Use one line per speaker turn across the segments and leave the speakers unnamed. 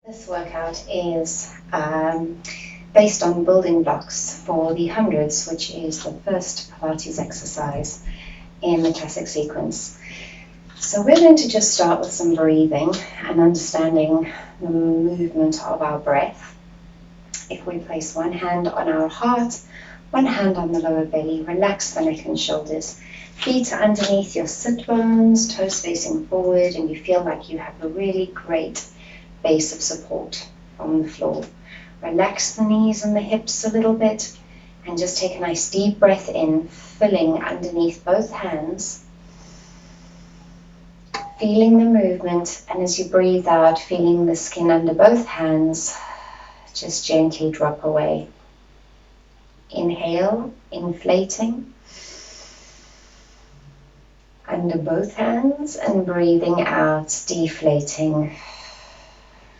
This workout is based on building blocks for the hundreds, which is the first Pilates exercise in the classic sequence. So we're going to just start with some breathing and understanding the movement of our breath. If we place one hand on our heart, one hand on the lower belly, relax the neck and shoulders. Feet are underneath your sit bones, toes facing forward, and you feel like you have a really great base of support from the floor. Relax the knees and the hips a little bit and just take a nice deep breath in, filling underneath both hands, feeling the movement, and as you breathe out, feeling the skin under both hands just gently drop away. Inhale, inflating under both hands, and breathing out, deflating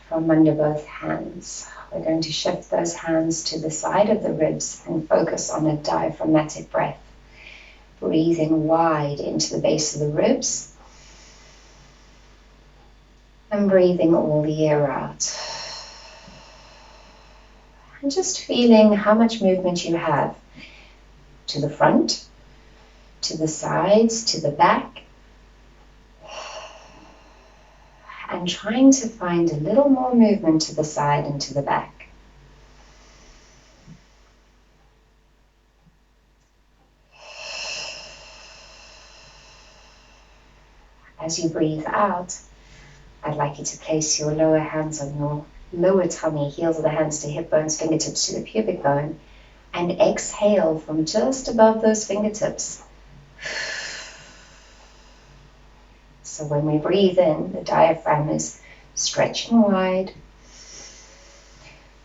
from under both hands. We're going to shift those hands to the side of the ribs and focus on a diaphragmatic breath. Breathing wide into the base of the ribs and breathing all the air out. And just feeling how much movement you have to the front, to the sides, to the back, and trying to find a little more movement to the side and to the back. As you breathe out, I'd like you to place your lower hands on your lower tummy, heels of the hands to hip bones, fingertips to the pubic bone, and exhale from just above those fingertips. So when we breathe in, the diaphragm is stretching wide.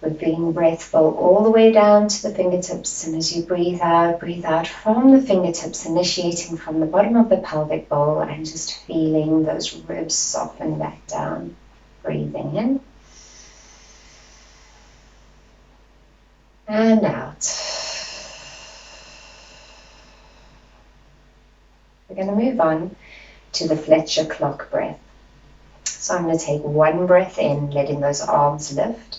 We're feeling breath flow all the way down to the fingertips, and as you breathe out from the fingertips, initiating from the bottom of the pelvic bowl and just feeling those ribs soften back down. Breathing in and out. We're going to move on to the Fletcher clock breath. So I'm going to take one breath in, letting those arms lift.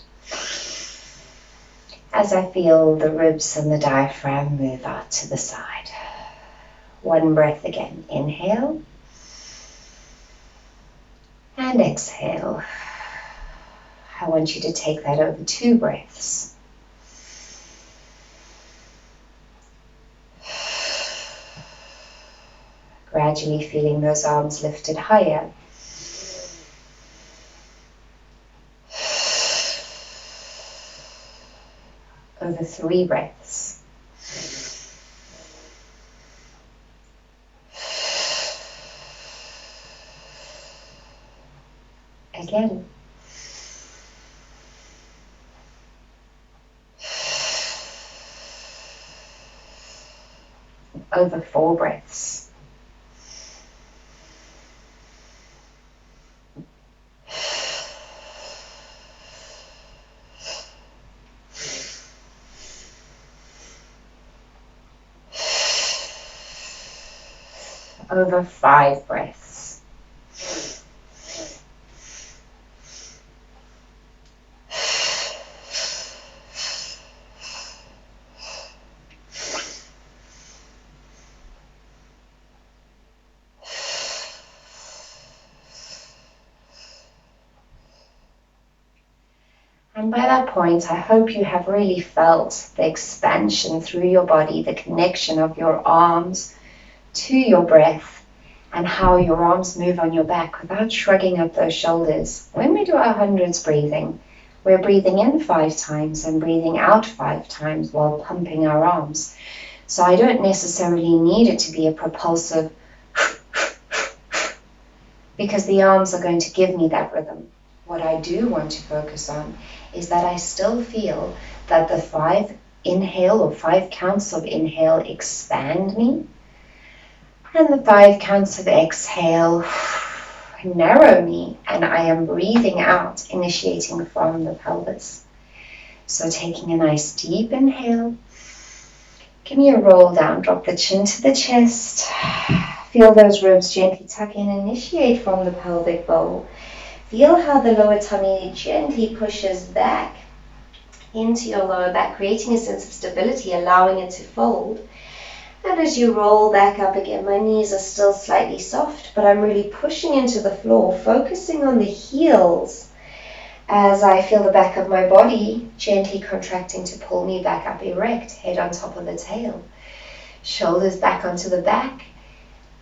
As I feel the ribs and the diaphragm move out to the side. One breath again. Inhale and exhale. I want you to take that over 2 breaths. Gradually feeling those arms lifted higher. Over 3 breaths. Again. Over 4 breaths. Over 5 breaths. And by that point, I hope you have really felt the expansion through your body, the connection of your arms to your breath, and how your arms move on your back without shrugging up those shoulders. When we do our hundreds breathing, we're breathing in 5 times and breathing out 5 times while pumping our arms. So I don't necessarily need it to be a propulsive because the arms are going to give me that rhythm. What I do want to focus on is that I still feel that the 5 inhale or 5 counts of inhale expand me, and the 5 counts of exhale narrow me, and I am breathing out, initiating from the pelvis. So taking a nice deep inhale, give me a roll down, drop the chin to the chest, feel those ribs gently tuck in, initiate from the pelvic bowl, Feel how the lower tummy gently pushes back into your lower back, creating a sense of stability, allowing it to fold. And as you roll back up again, my knees are still slightly soft, but I'm really pushing into the floor, focusing on the heels as I feel the back of my body gently contracting to pull me back up erect, head on top of the tail. Shoulders back onto the back.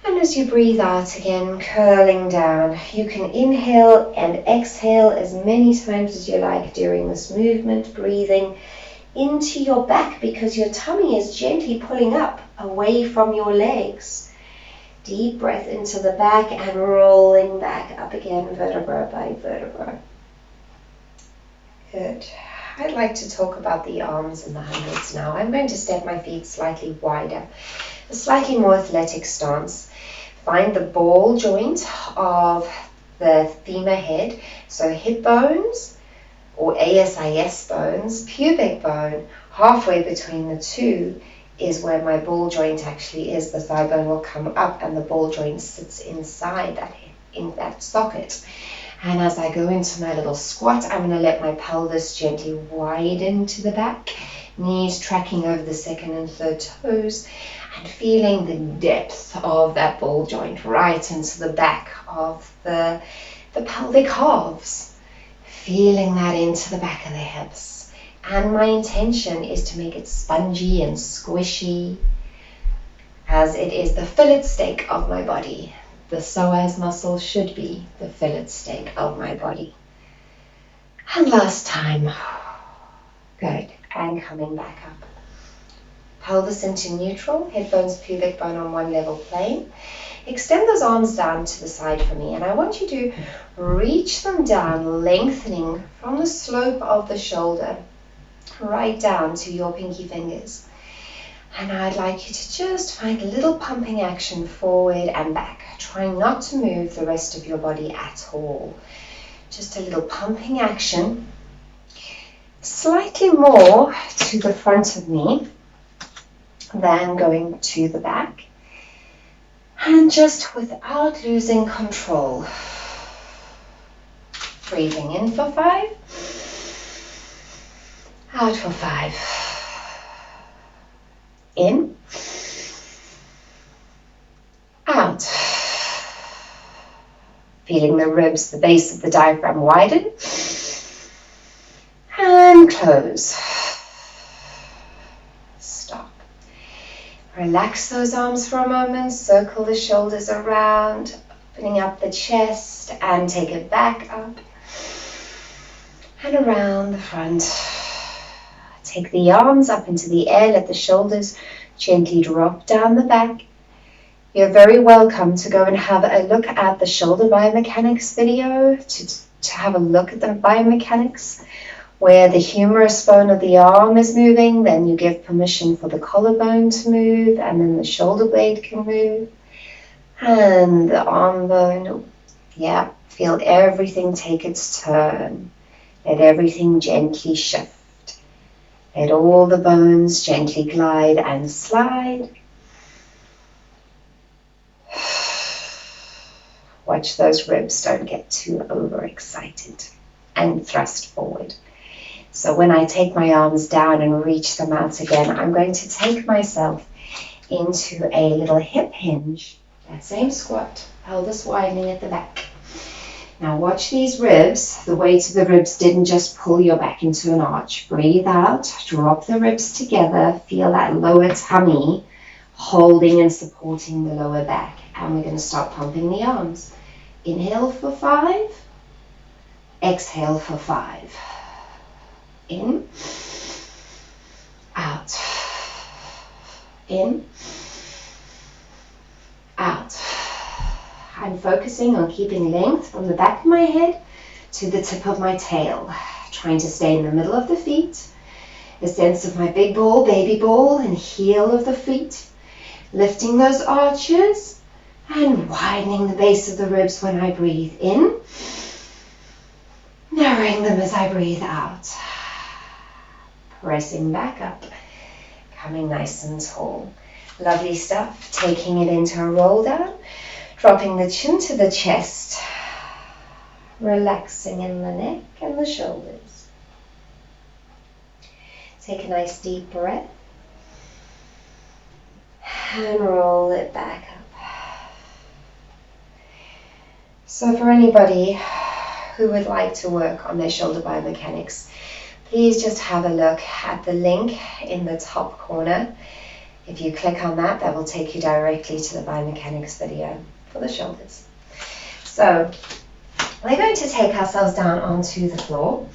And as you breathe out again, curling down, you can inhale and exhale as many times as you like during this movement, breathing into your back because your tummy is gently pulling up away from your legs. Deep breath into the back and rolling back up again, vertebra by vertebra. Good. I'd like to talk about the arms and the hundreds now. I'm going to step my feet slightly wider, a slightly more athletic stance. Find the ball joint of the femur head, so hip bones or ASIS bones, pubic bone, halfway between the two is where my ball joint actually is. The thigh bone will come up and the ball joint sits inside that, in that socket. And as I go into my little squat, I'm going to let my pelvis gently widen to the back, knees tracking over the second and third toes, and feeling the depth of that ball joint right into the back of the pelvic halves. Feeling that into the back of the hips. And my intention is to make it spongy and squishy, as it is the fillet steak of my body. The psoas muscle should be the fillet steak of my body. And last time. Good. And coming back up. Pelvis into neutral, hip bones, pubic bone on one level plane. Extend those arms down to the side for me, and I want you to reach them down, lengthening from the slope of the shoulder right down to your pinky fingers. And I'd like you to just find a little pumping action forward and back. Try not to move the rest of your body at all. Just a little pumping action, slightly more to the front of me than going to the back. And just without losing control. Breathing in for 5. Out for 5. In. Out. Feeling the ribs, the base of the diaphragm widen. And close. Stop. Relax those arms for a moment. Circle the shoulders around, opening up the chest, and take it back up and around the front. Take the arms up into the air, let the shoulders gently drop down the back. You're very welcome to go and have a look at the shoulder biomechanics video, to have a look at the biomechanics where the humerus bone of the arm is moving. Then you give permission for the collarbone to move, and then the shoulder blade can move. And the arm bone, yeah, feel everything take its turn. Let everything gently shift. Let all the bones gently glide and slide. Watch those ribs don't get too overexcited and thrust forward. So when I take my arms down and reach them out again, I'm going to take myself into a little hip hinge. That same squat, pelvis widening at the back. Now watch these ribs. The weight of the ribs didn't just pull your back into an arch. Breathe out, drop the ribs together. Feel that lower tummy holding and supporting the lower back. And we're going to start pumping the arms. Inhale for 5. Exhale for 5. In. Out. In. Out. I'm focusing on keeping length from the back of my head to the tip of my tail. Trying to stay in the middle of the feet. A sense of my big ball, baby ball, and heel of the feet. Lifting those arches and widening the base of the ribs when I breathe in. Narrowing them as I breathe out. Pressing back up. Coming nice and tall. Lovely stuff. Taking it into a roll down. Dropping the chin to the chest.
relaxing in the neck and the shoulders. Take a nice deep breath and roll it back up. So for anybody who would like to work on their shoulder biomechanics, please just have a look at the link in the top corner. If you click on that, that will take you directly to the biomechanics video for the shoulders. So we're going to take ourselves down onto the floor.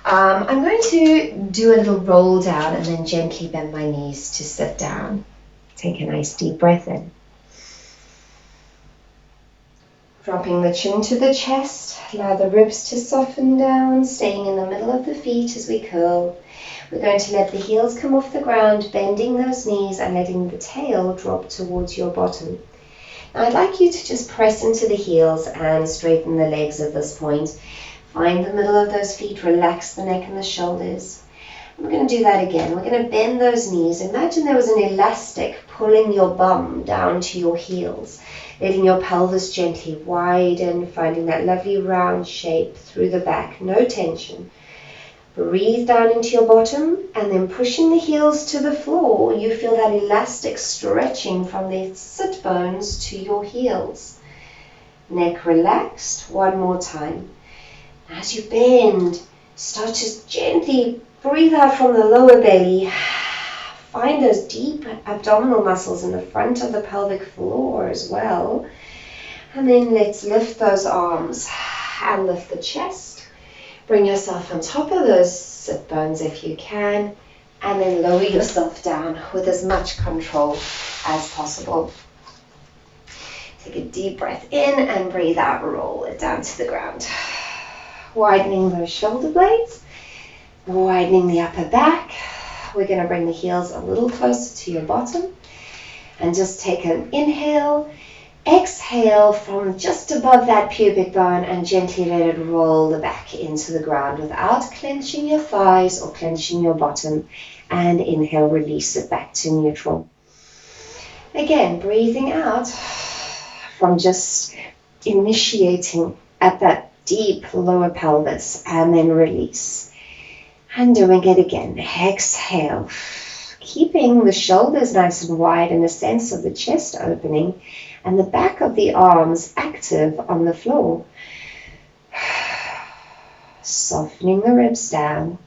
I'm going to do a little roll down and then gently bend my knees to sit down. Take a nice deep breath in. Dropping the chin to the chest, allow the ribs to soften down, staying in the middle of the feet as we curl. We're going to let the heels come off the ground, bending those knees and letting the tail drop towards your bottom. Now I'd like you to just press into the heels and straighten the legs at this point. Find the middle of those feet, relax the neck and the shoulders. We're going to do that again. We're going to bend those knees. Imagine there was an elastic pulling your bum down to your heels, letting your pelvis gently widen, finding that lovely round shape through the back, no tension. Breathe down into your bottom and then pushing the heels to the floor, you feel that elastic stretching from the sit bones to your heels. Neck relaxed, one more time. As you bend, start to gently breathe out from the lower belly. Find those deep abdominal muscles in the front of the pelvic floor as well. And then let's lift those arms and lift the chest. Bring yourself on top of those sit bones if you can, and then lower yourself down with as much control as possible. Take a deep breath in and breathe out, roll it down to the ground. Widening those shoulder blades, widening the upper back. We're going to bring the heels a little closer to your bottom and just take an inhale. Exhale from just above that pubic bone and gently let it roll the back into the ground without clenching your thighs or clenching your bottom. And inhale, release it back to neutral. Again, breathing out from just initiating at that deep lower pelvis and then release. And doing it again. Exhale. Keeping the shoulders nice and wide and a sense of the chest opening and the back of the arms active on the floor. Softening the ribs down.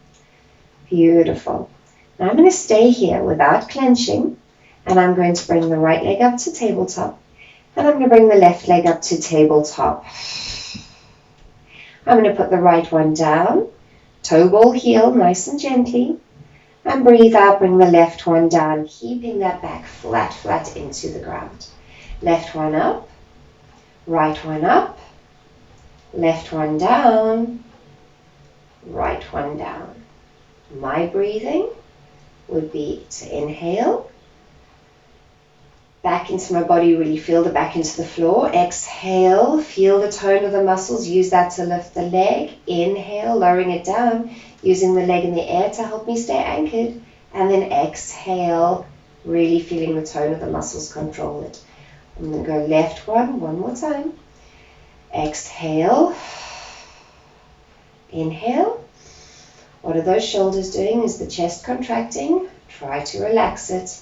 Beautiful. Now I'm going to stay here without clenching, and I'm going to bring the right leg up to tabletop, and I'm going to bring the left leg up to tabletop. I'm going to put the right one down, toe ball heel nice and gently, and breathe out, bring the left one down, keeping that back flat into the ground. Left one up, right one up, left one down, right one down. My breathing would be to inhale, back into my body, really feel the back into the floor. Exhale, feel the tone of the muscles, use that to lift the leg. Inhale, lowering it down, using the leg in the air to help me stay anchored. And then exhale, really feeling the tone of the muscles control it. I'm going to go left one more time. Exhale. Inhale. What are those shoulders doing? Is the chest contracting? Try to relax it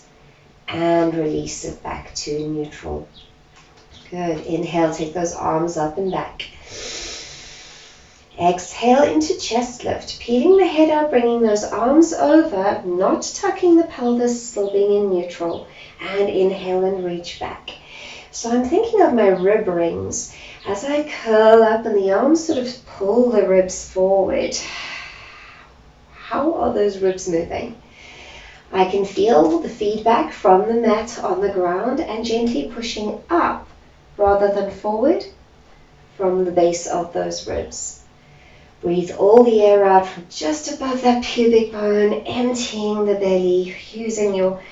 and release it back to neutral. Good. Inhale, take those arms up and back. Exhale into chest lift, peeling the head up, bringing those arms over, not tucking the pelvis, still being in neutral. And inhale and reach back. So I'm thinking of my rib rings as I curl up and the arms sort of pull the ribs forward. How are those ribs moving? I can feel the feedback from the mat on the ground and gently pushing up rather than forward from the base of those ribs. Breathe all the air out from just above that pubic bone, emptying the belly, using your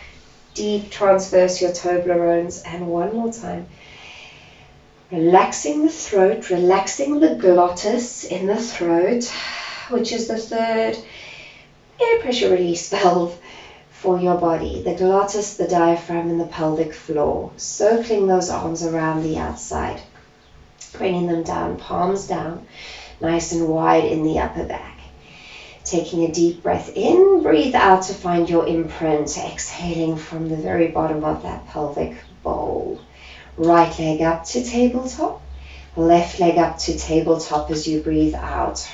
deep transverse, your Toblerones. And one more time. Relaxing the throat, relaxing the glottis in the throat, which is the third air pressure release valve for your body. The glottis, the diaphragm, and the pelvic floor. Circling those arms around the outside. Bringing them down, palms down. nice and wide in the upper back. Taking a deep breath in, breathe out to find your imprint, exhaling from the very bottom of that pelvic bowl. Right leg up to tabletop, left leg up to tabletop as you breathe out,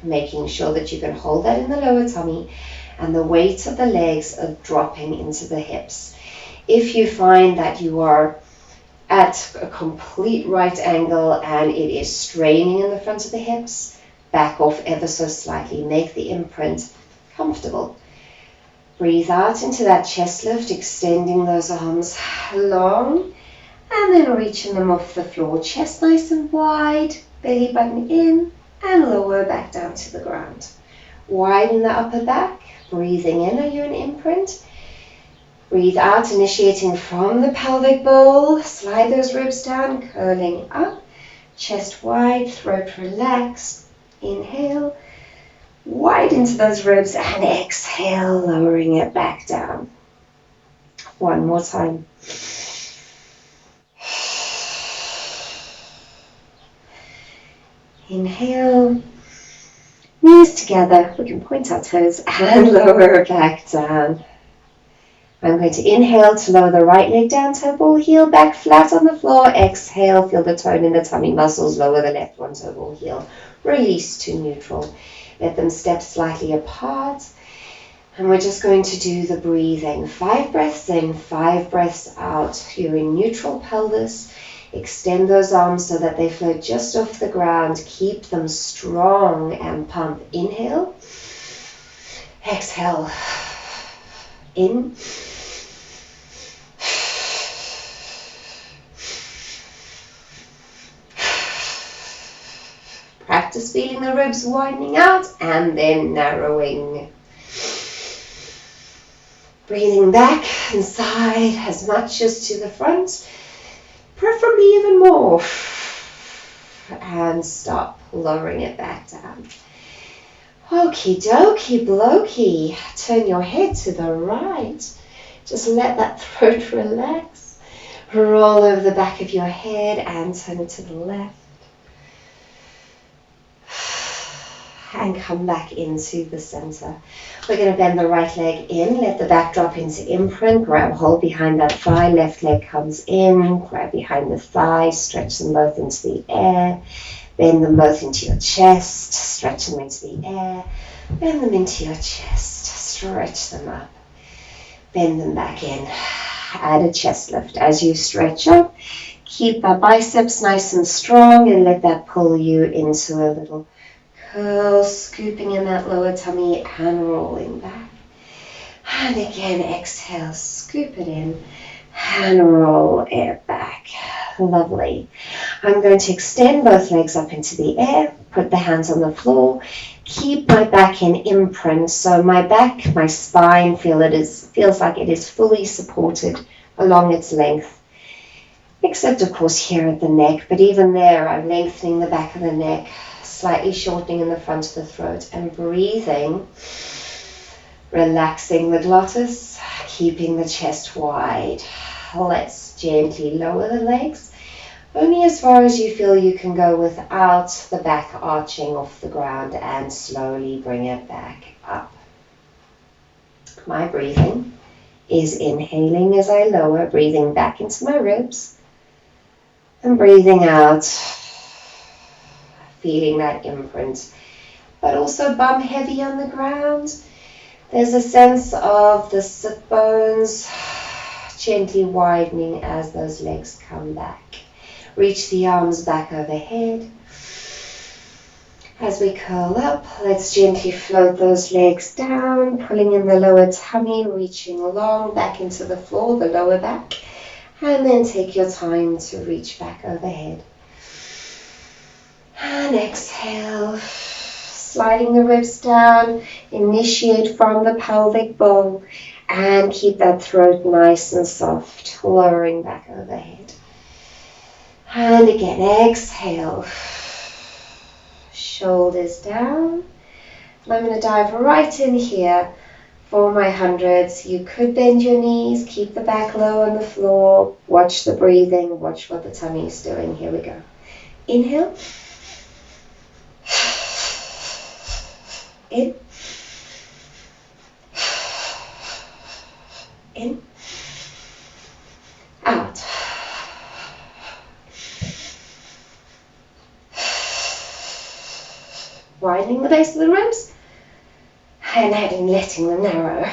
making sure that you can hold that in the lower tummy and the weight of the legs are dropping into the hips. If you find that you are at a complete right angle and it is straining in the front of the hips, back off ever so slightly. Make the imprint comfortable. Breathe out into that chest lift, extending those arms long and then reaching them off the floor. Chest nice and wide, belly button in and lower back down to the ground. Widen the upper back, breathing in. Are you an imprint? Breathe out, initiating from the pelvic bowl. Slide those ribs down, curling up. Chest wide, throat relaxed. Inhale, wide into those ribs and exhale, lowering it back down. One more time. Inhale, knees together. We can point our toes and lower back down. I'm going to inhale to lower the right leg down, toe ball, heel back flat on the floor. Exhale, feel the tone in the tummy muscles, lower the left one, toe ball, heel. Release to neutral. Let them step slightly apart. And we're just going to do the breathing. 5 breaths in, 5 breaths out. You're in neutral pelvis. Extend those arms so that they float just off the ground. Keep them strong and pump. Inhale. Exhale. In. Practice feeling the ribs widening out and then narrowing. Breathing back and side as much as to the front, preferably even more. And stop, lowering it back down. Okie dokie blokey. Turn your head to the right. Just let that throat relax. Roll over the back of your head and turn it to the left. And come back into the center. We're going to bend the right leg in, let the back drop into imprint, grab hold behind that thigh, left leg comes in, grab behind the thigh, stretch them both into the air, bend them both into your chest, stretch them into the air, bend them into your chest, stretch them up, bend them back in, add a chest lift. As you stretch up, keep that biceps nice and strong and let that pull you into a little curl, scooping in that lower tummy and rolling back. And again, exhale, scoop it in and roll it back. Lovely. I'm going to extend both legs up into the air, put the hands on the floor, keep my back in imprint. So my back, my spine, feels like it is fully supported along its length. Except, of course, here at the neck. But even there, I'm lengthening the back of the neck, slightly shortening in the front of the throat and breathing, relaxing the glottis, keeping the chest wide. Let's gently lower the legs, only as far as you feel you can go without the back arching off the ground, and slowly bring it back up. My breathing is inhaling as I lower, breathing back into my ribs, and breathing out, feeling that imprint, but also bum heavy on the ground. There's a sense of the sit bones gently widening as those legs come back. Reach the arms back overhead. As we curl up, let's gently float those legs down, pulling in the lower tummy, reaching long back into the floor, the lower back, and then take your time to reach back overhead. And exhale, sliding the ribs down, initiate from the pelvic bowl and keep that throat nice and soft, lowering back overhead. And again, exhale, shoulders down. And I'm going to dive right in here for my hundreds. You could bend your knees, keep the back low on the floor, watch the breathing, watch what the tummy is doing. Here we go. Inhale. In. In. Out. Widening the base of the ribs and letting them narrow.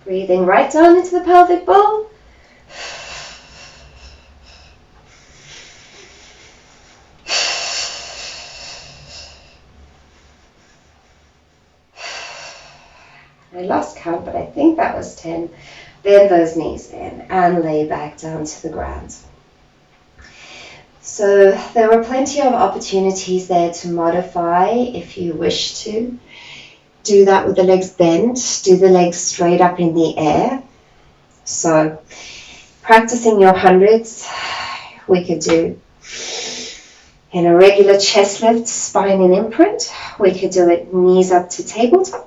Breathing right down into the pelvic bowl. I lost count, but I think that was 10. Bend those knees in and lay back down to the ground. So there were plenty of opportunities there to modify if you wish to. Do that with the legs bent, do the legs straight up in the air. So practicing your hundreds, we could do in a regular chest lift, spine in imprint. We could do it knees up to tabletop.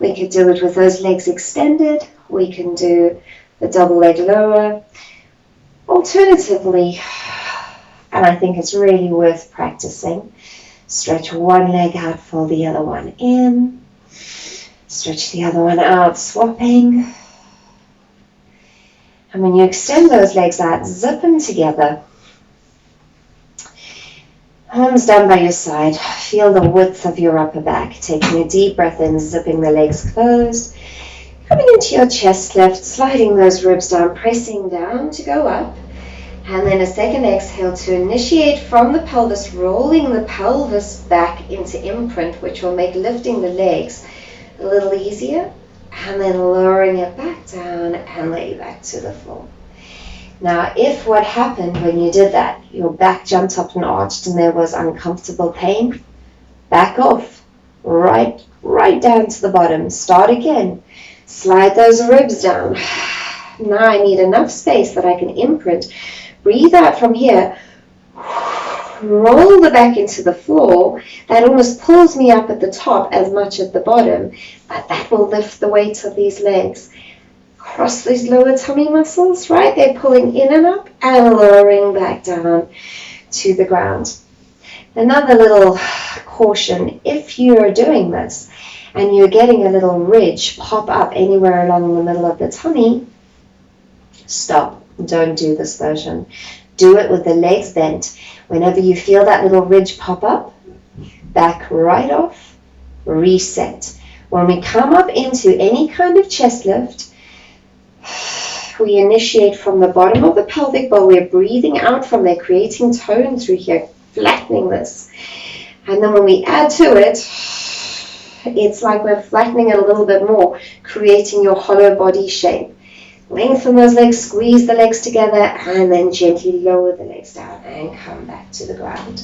We could do it with those legs extended. We can do the double leg lower. Alternatively, and I think it's really worth practicing, stretch one leg out, fold the other one in. Stretch the other one out, swapping. And when you extend those legs out, zip them together. Arms down by your side. Feel the width of your upper back. Taking a deep breath in, zipping the legs closed. Coming into your chest lift, sliding those ribs down, pressing down to go up. And then a second exhale to initiate from the pelvis, rolling the pelvis back into imprint, which will make lifting the legs a little easier. And then lowering it back down and lay back to the floor. Now, if what happened when you did that, your back jumped up and arched and there was uncomfortable pain, back off, right down to the bottom. Start again. Slide those ribs down. Now I need enough space that I can imprint. Breathe out from here. Roll the back into the floor. That almost pulls me up at the top as much at the bottom, but that will lift the weight of these legs. Cross these lower tummy muscles, right? They're pulling in and up and lowering back down to the ground. Another little caution, if you're doing this and you're getting a little ridge pop up anywhere along the middle of the tummy, stop. Don't do this version. Do it with the legs bent. Whenever you feel that little ridge pop up, back right off, reset. When we come up into any kind of chest lift, we initiate from the bottom of the pelvic bowl. We're breathing out from there, creating tone through here, flattening this. And then when we add to it, it's like we're flattening it a little bit more, creating your hollow body shape. Lengthen those legs, squeeze the legs together, and then gently lower the legs down and come back to the ground.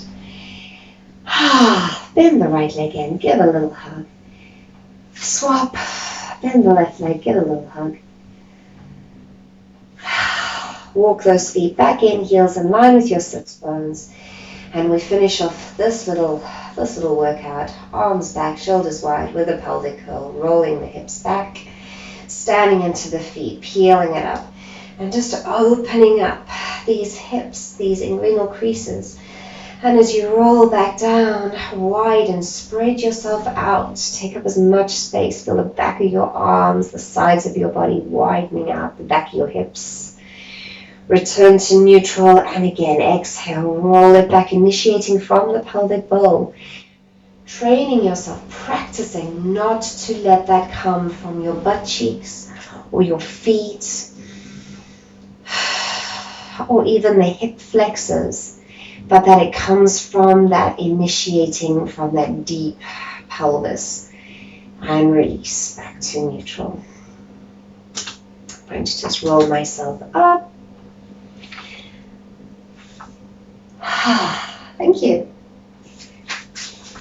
Bend the right leg in, give a little hug. Swap, bend the left leg, give a little hug. Walk those feet back in, heels in line with your sits bones. And we finish off this little workout, arms back, shoulders wide with a pelvic curl, rolling the hips back, standing into the feet, peeling it up, and just opening up these hips, these inguinal creases. And as you roll back down, widen, spread yourself out, take up as much space, feel the back of your arms, the sides of your body widening out, the back of your hips. Return to neutral, and again, exhale, roll it back, initiating from the pelvic bowl. Training yourself, practicing not to let that come from your butt cheeks or your feet or even the hip flexors, but that it comes from that initiating from that deep pelvis, and release back to neutral. I'm going to just roll myself up. Thank you.